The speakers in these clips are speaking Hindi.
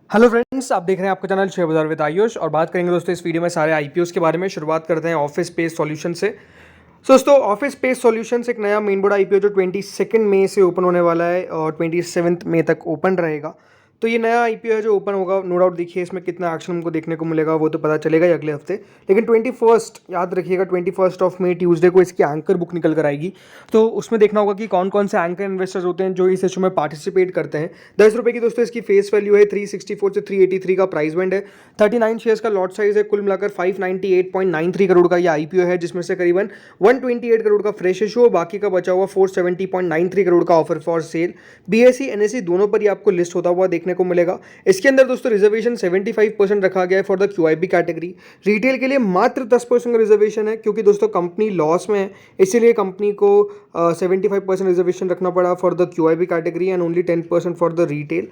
हेलो फ्रेंड्स, आप देख रहे हैं आपका चैनल शेयर बाजार विद आयुष और बात करेंगे दोस्तों इस वीडियो में सारे आईपीओस के बारे में। शुरुआत करते हैं ऑफिस स्पेस सॉल्यूशन से। दोस्तों ऑफिस स्पेस सॉल्यूशंस एक नया मेन बोर्ड आईपीओ जो 22 मई से ओपन होने वाला है और 27 मई तक ओपन रहेगा। तो ये नया आईपीओ है जो ओपन होगा। नो डाउट देखिए इसमें कितना एक्शन हमको देखने को मिलेगा वो तो पता चलेगा ही अगले हफ्ते। लेकिन 21 याद रखिएगा, 21 ट्यूसडे को इसकी एंकर बुक निकल कर आएगी। तो उसमें देखना होगा कि कौन कौन से एंकर इन्वेस्टर्स होते हैं जो इस इशू में पार्टिसिपेट करते हैं। 10 रुपये की दोस्तों इसकी फेस वैल्यू है, 364 से 383 का प्राइस बैंड है, 39 शेयर्स का लॉट साइज है, कुल मिलाकर 598.93 करोड़ का ये आईपीओ है, जिसमें से करीबन 128 करोड़ का फ्रेश इशू, बाकी का बचा हुआ 470.93 करोड़ का offer for sale. BSE NSE दोनों पर ही आपको लिस्ट होता हुआ देखने को मिलेगा। इसके अंदर दोस्तों रिजर्वेशन 75% रखा गया है for the QIB category. Retail के लिए मात्र 10% का रिजर्वेशन है, क्योंकि दोस्तों कंपनी लॉस में है, इसीलिए कंपनी को 75% रिजर्वेशन रखना पड़ा for the QIB category and only 10% for the retail.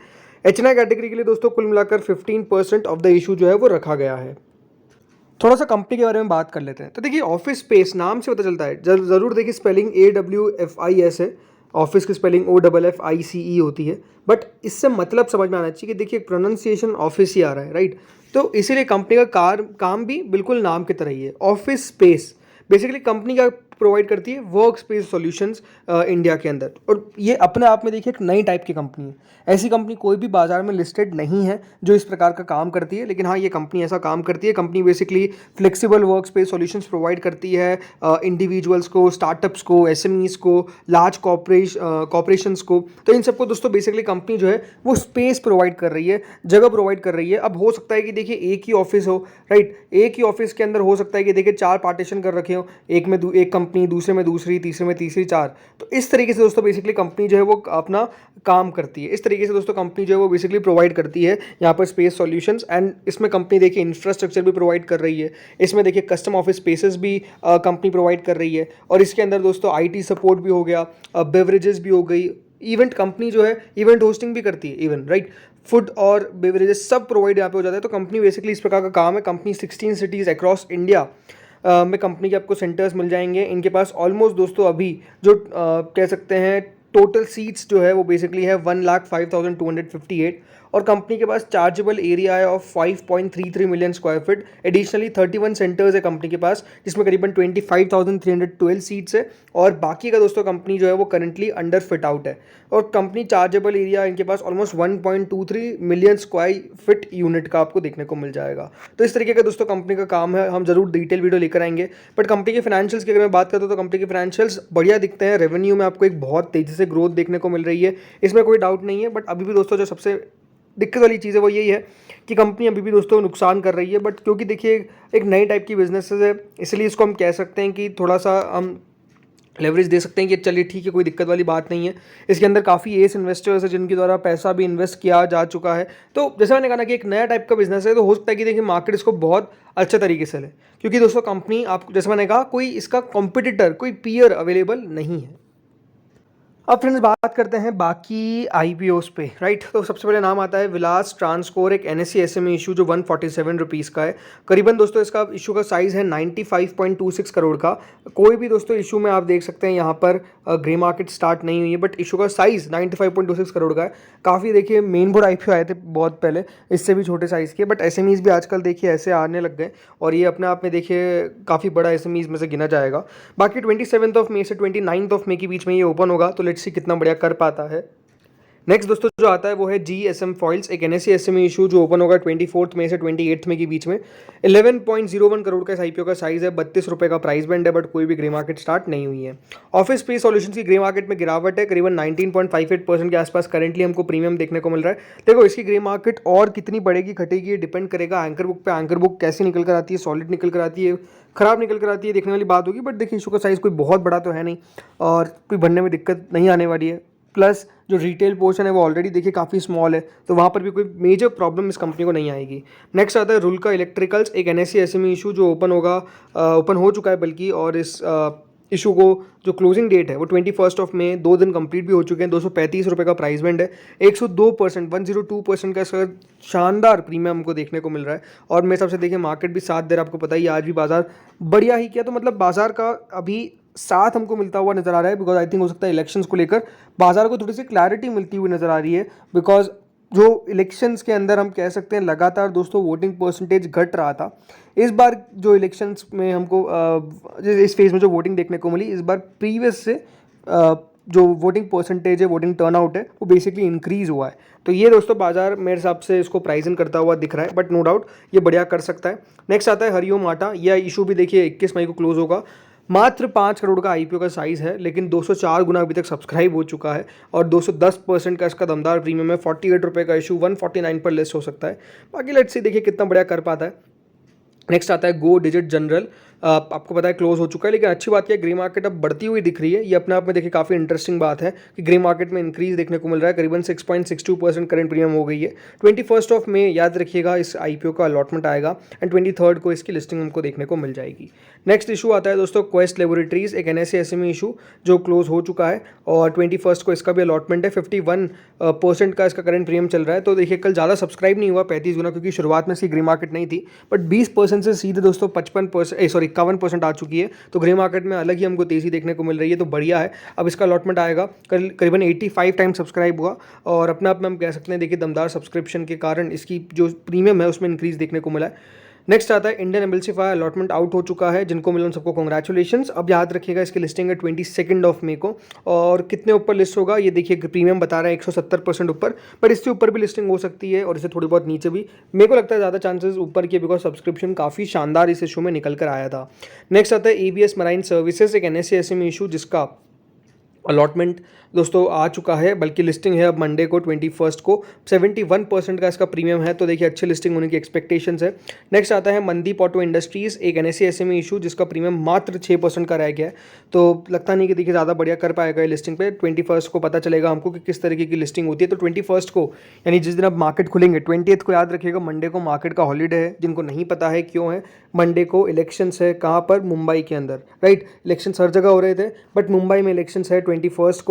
HNI category के लिए दोस्तों कुल मिलाकर 15% ऑफ द इशू जो है वो रखा गया है। थोड़ा सा कंपनी के बारे में बात कर लेते हैं। तो देखिए ऑफिस स्पेस नाम से पता चलता है, जरूर देखिए स्पेलिंग AWFIS है, ऑफिस की स्पेलिंग OFFICE होती है, बट इससे मतलब समझ में आना चाहिए कि देखिए प्रोनाउंसिएशन ऑफिस ही आ रहा है, राइट। तो इसीलिए कंपनी का काम भी बिल्कुल नाम की तरह ही है। ऑफिस स्पेस बेसिकली कंपनी का प्रोवाइड करती है वर्क स्पेस सॉल्यूशंस इंडिया के अंदर, और ये अपने आप में देखिए एक नई टाइप की कंपनी है। ऐसी कंपनी कोई भी बाजार में लिस्टेड नहीं है जो इस प्रकार का काम करती है, लेकिन हाँ ये कंपनी ऐसा काम करती है। Company basically flexible work space solutions provide करती है इंडिविजुअल्स को, स्टार्टअप्स को, एसएमईज को, लार्ज कॉर्पोरेशंस को। तो इन सबको दोस्तों बेसिकली कंपनी जो है वो स्पेस प्रोवाइड कर रही है, जगह प्रोवाइड कर रही है। अब हो सकता है कि देखिए एक ही ऑफिस हो, राइट, एक ही ऑफिस के अंदर हो सकता है कि देखिए 4 पार्टीशन कर रखे हो, एक में एक कंपनी, दूसरे में दूसरी, तीसरे में तीसरी, 4। तो इस तरीके से दोस्तों बेसिकली कंपनी जो है वो अपना काम करती है। इस तरीके से दोस्तों कंपनी जो है वो बेसिकली प्रोवाइड करती है यहाँ पर स्पेस सॉल्यूशंस। एंड इसमें कंपनी देखिए इंफ्रास्ट्रक्चर भी प्रोवाइड कर रही है, इसमें देखिए कस्टम ऑफिस स्पेसेस भी कंपनी प्रोवाइड कर रही है, और इसके अंदर दोस्तों आईटी सपोर्ट भी हो गया, बेवरेजेस भी हो गई, इवेंट कंपनी जो है इवेंट होस्टिंग भी करती है, इवन राइट, फूड और बेवरेजेस सब प्रोवाइड यहाँ पे हो जाता है। तो कंपनी बेसिकली इस प्रकार का काम है। कंपनी 16 सिटीज़ अक्रॉस इंडिया में कंपनी के आपको सेंटर्स मिल जाएंगे। इनके पास ऑलमोस्ट दोस्तों अभी जो कह सकते हैं टोटल सीट्स जो है वो बेसिकली है 1,05,258, और कंपनी के पास चार्जेबल एरिया है of 5.33 million square feet. Additionally 31 centres है कंपनी के पास, जिसमें करीबन 25,312 सीट्स है, और बाकी का दोस्तों कंपनी जो है वो करंटली अंडर फिट आउट है। और कंपनी चार्जेबल एरिया इनके पास almost 1.23 million square feet unit का आपको देखने को मिल जाएगा। तो इस तरीके का दोस्तों कंपनी का काम है। हम जरूर डिटेल वीडियो लेकर आएंगे, बट कंपनी के फाइनेंशियल्स की अगर मैं बात करता हूँ तो कंपनी के फाइनेंशियल्स बढ़िया दिखते हैं। रेवेन्यू में आपको एक बहुत तेजी से ग्रोथ देखने को मिल रही है, इसमें कोई डाउट नहीं है। बट अभी भी दोस्तों जो सबसे दिक्कत वाली चीज़ है वो यही है कि कंपनी अभी भी दोस्तों नुकसान कर रही है। बट क्योंकि देखिए एक नई टाइप की बिजनेसेस है, इसलिए इसको हम कह सकते हैं कि थोड़ा सा हम लेवरेज दे सकते हैं कि चलिए ठीक है, कोई दिक्कत वाली बात नहीं है। इसके अंदर काफ़ी एस इन्वेस्टर्स है जिनके द्वारा पैसा भी इन्वेस्ट किया जा चुका है। तो जैसे मैंने कहा ना कि एक नया टाइप का बिजनेस है, तो हो सकता है कि देखिए मार्केट इसको बहुत अच्छे तरीके से ले, क्योंकि दोस्तों कंपनी आप जैसे मैंने कहा कोई इसका कॉम्पिटिटर, कोई पीयर अवेलेबल नहीं है। अब फ्रेंड्स बात करते हैं बाकी आईपीओस पे, राइट। तो सबसे पहले नाम आता है विलास ट्रांसकोर, एक एनएससी एसएमई इशू जो 147 रुपीज़ का है। करीबन दोस्तों इसका इशू का साइज़ है 95.26 करोड़ का। कोई भी दोस्तों इशू में आप देख सकते हैं यहाँ पर ग्रे मार्केट स्टार्ट नहीं हुई है, बट इशू का साइज़ 95.26 करोड़ का है। काफ़ी देखिए मेन बोर्ड आईपीओ आए थे बहुत पहले इससे भी छोटे साइज़ के, बट एसएमईज भी आजकल देखिए ऐसे आने लग गए, और ये अपने आप में देखिए काफ़ी बड़ा एसएमईज में से गिना जाएगा। बाकी 27 मई से 29 मई के बीच में ये ओपन होगा, तो लेट्स सी कितना बढ़िया कर पाता है। नेक्स्ट दोस्तों जो आता है वो है GSM फॉइल्स, एक एनएससी एसएमई इशू जो ओपन होगा 24 मई से 28 मई के बीच में। 11.01 करोड़ का इस आईपीओ का साइज है, 32 रुपये का प्राइस बैंड है, बट कोई भी ग्रे मार्केट स्टार्ट नहीं हुई है। ऑफिस स्पेस सॉल्यूशंस की ग्रे मार्केट में गिरावट है, करीबन 19.58% के आसपास करेंटली हमको प्रीमियम देखने को मिल रहा है। देखो इसकी ग्रे मार्केट और कितनी बढ़ेगी घटेगी ये डिपेंड करेगा एंकर बुक पे। एंकर बुक कैसी निकल कर आती है, सॉलिड निकल कर आती है, खराब निकल कर आती है, देखने वाली बात होगी। बट देखिए इशू का साइज़ कोई बहुत बड़ा तो है नहीं, और कोई बनने में दिक्कत नहीं आने वाली है। प्लस जो रिटेल पोर्शन है वो ऑलरेडी देखिए काफ़ी स्मॉल है, तो वहाँ पर भी कोई मेजर प्रॉब्लम इस कंपनी को नहीं आएगी। नेक्स्ट आता है रुल्का इलेक्ट्रिकल्स, एक एनएससी एसएमई इशू जो ओपन हो चुका है बल्कि, और इस इशू को जो क्लोजिंग डेट है वो 21 मई, 2 दिन कंप्लीट भी हो चुके हैं। 235 रुपये का प्राइस बैंड है, 102% 102% का इसका शानदार प्रीमियम हमको देखने को मिल रहा है। और मेरे हिसाब से देखिए मार्केट भी साथ दे रहा है, आपको पता ही आज भी बाजार बढ़िया ही किया। तो मतलब बाजार का अभी साथ हमको मिलता हुआ नजर आ रहा है, बिकॉज आई थिंक हो सकता है इलेक्शंस को लेकर बाजार को थोड़ी सी क्लैरिटी मिलती हुई नजर आ रही है। बिकॉज जो इलेक्शंस के अंदर हम कह सकते हैं लगातार दोस्तों वोटिंग परसेंटेज घट रहा था। इस बार जो इलेक्शंस में हमको इस फेज़ में जो वोटिंग देखने को मिली, इस बार प्रीवियस से जो वोटिंग परसेंटेज है, वोटिंग टर्नआउट है, वो बेसिकली इंक्रीज़ हुआ है। तो ये दोस्तों बाजार मेरे हिसाब से इसको प्राइजन करता हुआ दिख रहा है, बट नो डाउट ये बढ़िया कर सकता है। नेक्स्ट आता है हरिओम आटा। यह इशू भी देखिए 21 मई को क्लोज होगा। मात्र 5 करोड़ का आईपीओ का साइज़ है, लेकिन 204 गुना अभी तक सब्सक्राइब हो चुका है और 210% का इसका दमदार प्रीमियम है। 48 रुपये का इशू 149 पर लिस्ट हो सकता है। बाकी लेट्स से देखिए कितना बढ़िया कर पाता है। नेक्स्ट आता है गो डिजिट जनरल। आपको पता है क्लोज हो चुका है, लेकिन अच्छी बात है ग्रे मार्केट अब बढ़ती हुई दिख रही है। ये अपने आप में देखिए काफ़ी इंटरेस्टिंग बात है कि ग्रे मार्केट में इंक्रीज देखने को मिल रहा है। करीबन 6.62% करंट प्रीमियम हो गई है। 21 मई याद रखिएगा इस आईपीओ का अलॉटमेंट आएगा एंड 23 को इसकी लिस्टिंग हमको देखने को मिल जाएगी। नेक्स्ट इशू आता है दोस्तों क्वेस्ट लेबोरेटरीज, एक NSE SME इशू जो क्लोज हो चुका है और 21 को इसका भी अलॉटमेंट है। 51% का इसका करंट प्रीमियम चल रहा है। तो देखिए कल ज़्यादा सब्सक्राइब नहीं हुआ 35 गुना, क्योंकि शुरुआत में इसकी ग्रे मार्केट नहीं थी, बट 20% से सीधे दोस्तों 51% आ चुकी है। तो ग्रे मार्केट में अलग ही हमको तेज़ी देखने को मिल रही है, तो बढ़िया है। अब इसका अलॉटमेंट आएगा। करीबन 85 टाइम सब्सक्राइब हुआ और अपने आप में हम कह सकते हैं देखिए दमदार सब्सक्रिप्शन के कारण इसकी जो प्रीमियम है उसमें इंक्रीज देखने को मिला है। नेक्स्ट आता है इंडियन एमएलसीफाई। अलॉटमेंट आउट हो चुका है, जिनको मिला उन सबको कॉन्ग्रेचुलेशंस। अब याद रखिएगा इसकी लिस्टिंग है 22 मई को, और कितने ऊपर लिस्ट होगा ये देखिए, प्रीमियम बता रहा है 170% ऊपर, पर इससे ऊपर भी लिस्टिंग हो सकती है और इससे थोड़ी बहुत नीचे भी। मेरे को लगता है ज़्यादा चांसेस ऊपर की, बिकॉज सब्सक्रिप्शन काफ़ी शानदार इस इशू में निकल कर आया था। नेक्स्ट आता है ABS मराइन सर्विसेज, एक NSE SME इशू जिसका अलॉटमेंट दोस्तों आ चुका है, बल्कि लिस्टिंग है अब मंडे को 21 को। 71% का इसका प्रीमियम है, तो देखिए अच्छी लिस्टिंग होने की एक्सपेक्टेशंस है। नेक्स्ट आता है मनदीप ऑटो इंडस्ट्रीज़, एक NSE SME इशू जिसका प्रीमियम मात्र 6% का रह गया है। तो लगता नहीं कि देखिए ज़्यादा बढ़िया कर पाएगा ये लिस्टिंग पे। 21 को पता चलेगा हमको कि किस तरीके की लिस्टिंग होती है। तो 21 को यानी जिस दिन अब मार्केट खुलेंगे, 20 को याद रखिएगा मंडे को मार्केट का हॉलीडे है। जिनको नहीं पता है क्यों है, मंडे को इलेक्शंस है। कहाँ पर? मुंबई के अंदर, राइट। इलेक्शंस हर जगह हो रहे थे, बट मुंबई में इलेक्शंस है 20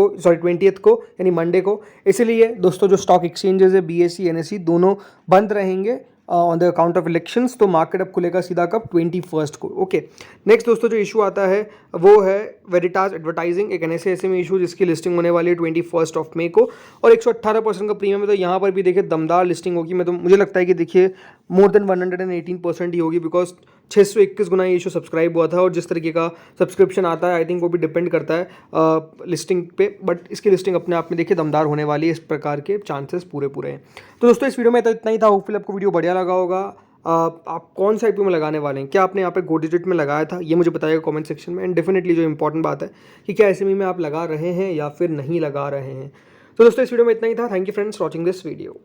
को, यानी मंडे को। इसलिए दोस्तों जो स्टॉक एक्सचेंजेस है BSE NSE दोनों बंद रहेंगे on the account of elections. तो मार्केट अब खुलेगा सीधा कब? 21 को। ओके। नेक्स्ट दोस्तों जो इशू आता है वो है वेरिटास एडवर्टाइजिंग, एक NSE SME इशू जिसकी लिस्टिंग होने वाली है 21 मई को, और 118% का प्रीमियम है। तो यहाँ पर भी देखिए दमदार लिस्टिंग होगी। मुझे लगता है कि देखिए मोर देन 118% ही होगी, बिकॉज 621 गुना ये इशू सब्सक्राइब हुआ था। और जिस तरीके का सब्सक्रिप्शन आता है आई थिंक वो भी डिपेंड करता है लिस्टिंग पे, बट इसकी लिस्टिंग अपने आप में देखिए दमदार होने वाली है। इस प्रकार के चांसेस पूरे हैं। तो दोस्तों इस वीडियो में तो इतना ही था। होपफुली आपको वीडियो बढ़िया लगा होगा। आप कौन सा आईपीओ में लगाने वाले हैं? क्या आपने यहाँ पे गो डिजिट में लगाया था? ये मुझे बताइएगा कमेंट सेक्शन में। एंड डेफिनेटली जो इंपॉर्टेंट बात है कि क्या SME में आप लगा रहे हैं या फिर नहीं लगा रहे हैं। तो दोस्तों इस वीडियो में इतना ही था। Thank you friends watching this video.